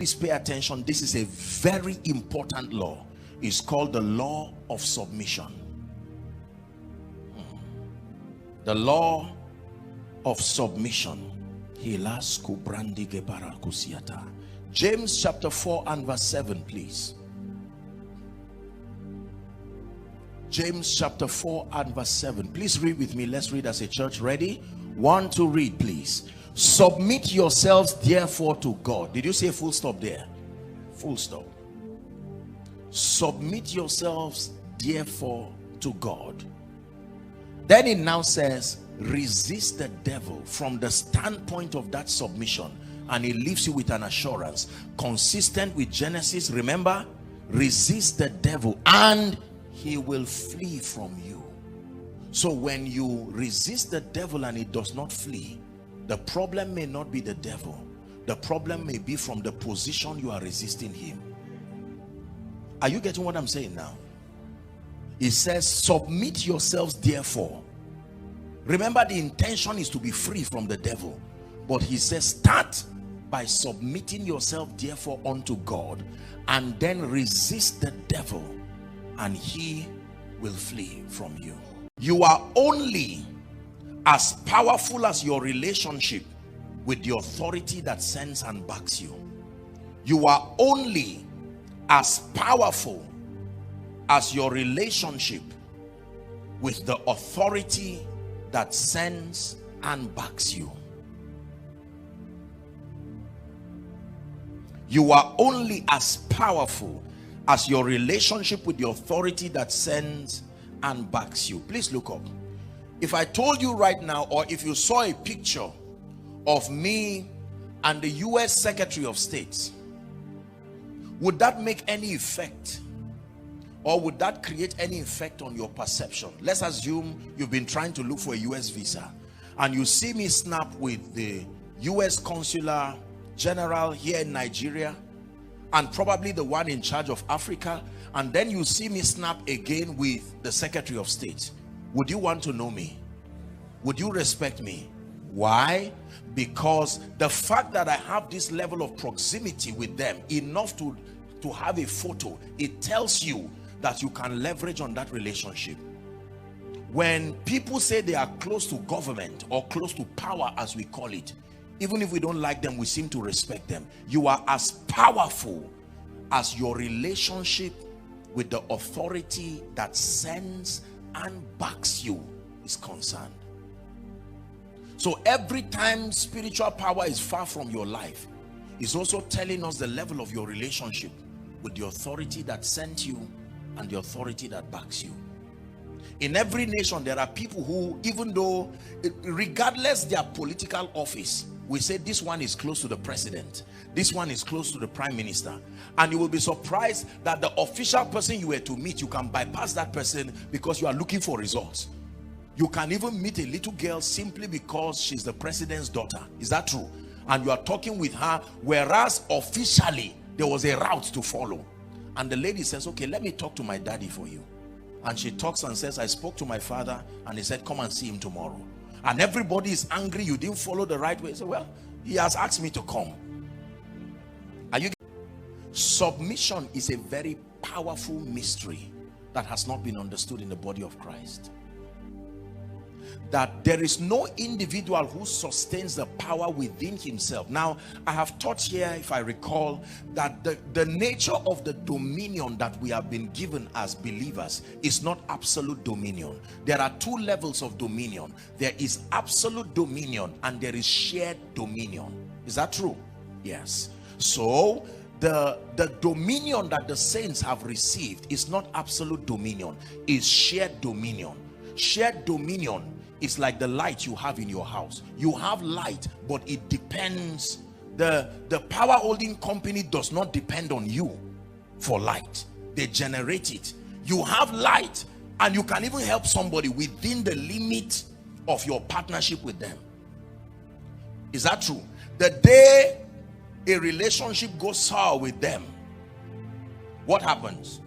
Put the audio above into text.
Please pay attention. This is a very important law. It's called the law of submission. The law of submission. James chapter 4 and verse 7, please. James chapter 4 and verse 7. Please read with me. Let's read as a church. Ready? 1, 2, read, please. Submit yourselves therefore to God. Did you say full stop there? Full stop. Submit yourselves therefore to God. Then it now says, resist the devil. From the standpoint of that submission, and it leaves you with an assurance consistent with Genesis. Remember, resist the devil and he will flee from you. So when you resist the devil and it does not flee, the problem may not be the devil. The problem may be from the position you are resisting him. Are you getting what I'm saying now? It says, submit yourselves therefore. Remember, the intention is to be free from the devil. But he says, start by submitting yourself therefore unto God, and then resist the devil and he will flee from you. You are only as powerful as your relationship with the authority that sends and backs you. You are only as powerful as your relationship with the authority that sends and backs you. You are only as powerful as your relationship with the authority that sends and backs you. Please look up. If I told you right now, or if you saw a picture of me and the US Secretary of State, would that make any effect? Or would that create any effect on your perception? Let's assume you've been trying to look for a US visa and you see me snap with the US Consular General here in Nigeria and probably the one in charge of Africa, and then you see me snap again with the Secretary of State. Would you want to know me? Would you respect me? Why? Because the fact that I have this level of proximity with them, enough to have a photo, it tells you that you can leverage on that relationship. When people say they are close to government or close to power, as we call it, even if we don't like them, we seem to respect them. You are as powerful as your relationship with the authority that sends and backs you is concerned. So every time spiritual power is far from your life, it's also telling us the level of your relationship with the authority that sent you and the authority that backs you. In every nation, there are people who, even though, regardless their political office, we say this one is close to the president, this one is close to the prime minister, and you will be surprised that the official person you were to meet, you can bypass that person because you are looking for results. You can even meet a little girl simply because she's the president's daughter. Is that true? And you are talking with her, whereas officially there was a route to follow. And the lady says, okay, let me talk to my daddy for you. And she talks and says, I spoke to my father and he said, come and see him tomorrow. And everybody is angry, you didn't follow the right way. So, well, he has asked me to come. Are you? Submission is a very powerful mystery that has not been understood in the body of Christ. That there is no individual who sustains the power within himself. Now, I have taught here, if I recall, that the nature of the dominion that we have been given as believers is not absolute dominion. There are two levels of dominion. There is absolute dominion and there is shared dominion. Is that true? Yes. So, the dominion that the saints have received is not absolute dominion, it's shared dominion. Shared dominion is like the light you have in your house. You have light, but it depends. The power holding company does not depend on you for light. They generate it. You have light and you can even help somebody within the limit of your partnership with them. Is that true? The day a relationship goes sour with them, what happens?